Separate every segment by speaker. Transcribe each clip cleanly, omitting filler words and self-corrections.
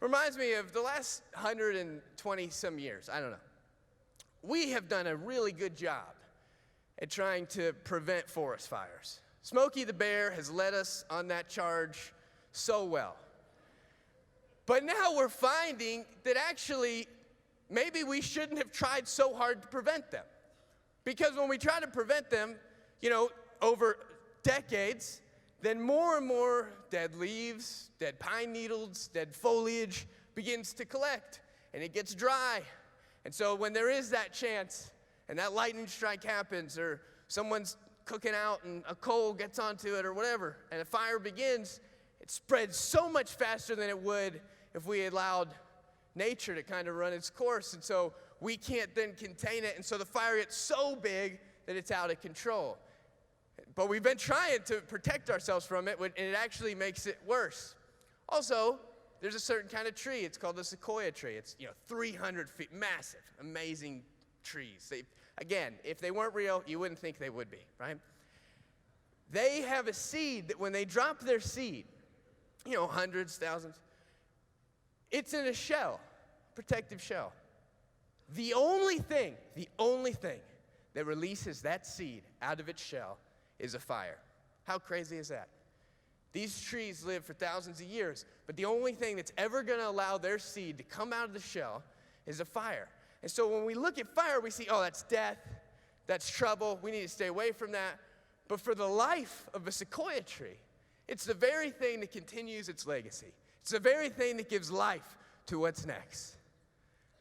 Speaker 1: reminds me of the last 120 some years. I don't know. We have done a really good job at trying to prevent forest fires. Smokey the Bear has led us on that charge so well. But now we're finding that actually maybe we shouldn't have tried so hard to prevent them. Because when we try to prevent them, over decades, then more and more dead leaves, dead pine needles, dead foliage begins to collect, and it gets dry. And so when there is that chance, and that lightning strike happens, or someone's cooking out and a coal gets onto it or whatever, and a fire begins, it spreads so much faster than it would if we allowed nature to kind of run its course. And so we can't then contain it, and so the fire gets so big that it's out of control. But we've been trying to protect ourselves from it, and it actually makes it worse. Also, there's a certain kind of tree. It's called the sequoia tree. It's 300 feet, massive, amazing trees. Again, if they weren't real, you wouldn't think they would be, right? They have a seed that when they drop their seed, hundreds, thousands, it's in a shell, protective shell. The only thing that releases that seed out of its shell is a fire. How crazy is that? These trees live for thousands of years, but the only thing that's ever going to allow their seed to come out of the shell is a fire. And so when we look at fire, we see, that's death, that's trouble, we need to stay away from that. But for the life of a sequoia tree, it's the very thing that continues its legacy. It's the very thing that gives life to what's next.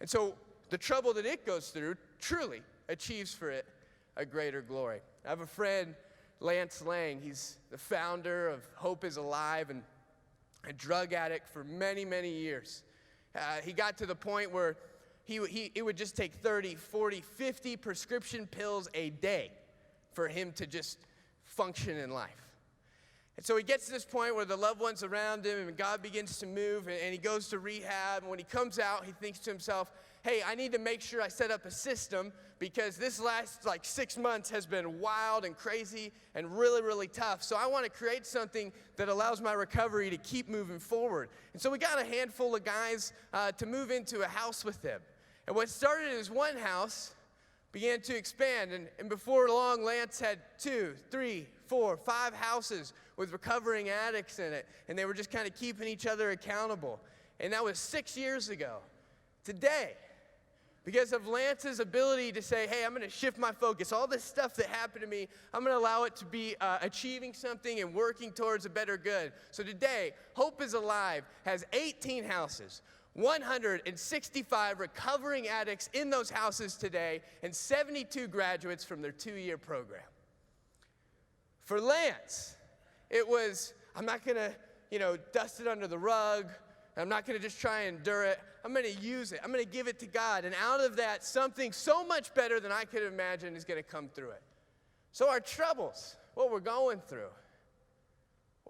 Speaker 1: And so the trouble that it goes through truly achieves for it a greater glory. I have a friend, Lance Lang. He's the founder of Hope is Alive and a drug addict for many, many years. He got to the point where it would just take 30, 40, 50 prescription pills a day for him to just function in life. And so he gets to this point where the loved ones around him and God begins to move, and he goes to rehab. And when he comes out, he thinks to himself, hey, I need to make sure I set up a system because this last 6 months has been wild and crazy and really, really tough. So I want to create something that allows my recovery to keep moving forward. And so we got a handful of guys to move into a house with him. And what started as one house began to expand. And before long, Lance had 2, 3, 4, 5 houses with recovering addicts in it. And they were just kind of keeping each other accountable. And that was 6 years ago. Today, because of Lance's ability to say, hey, I'm going to shift my focus. All this stuff that happened to me, I'm going to allow it to be achieving something and working towards a better good. So today, Hope is Alive has 18 houses, 165 recovering addicts in those houses today, and 72 graduates from their 2-year program. For Lance, it was, I'm not going to, dust it under the rug. I'm not going to just try and endure it. I'm going to use it. I'm going to give it to God. And out of that, something so much better than I could imagine is going to come through it. So our troubles, what we're going through,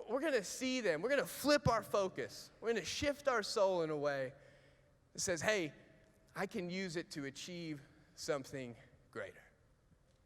Speaker 1: we're going to see them. We're going to flip our focus. We're going to shift our soul in a way that says, hey, I can use it to achieve something greater.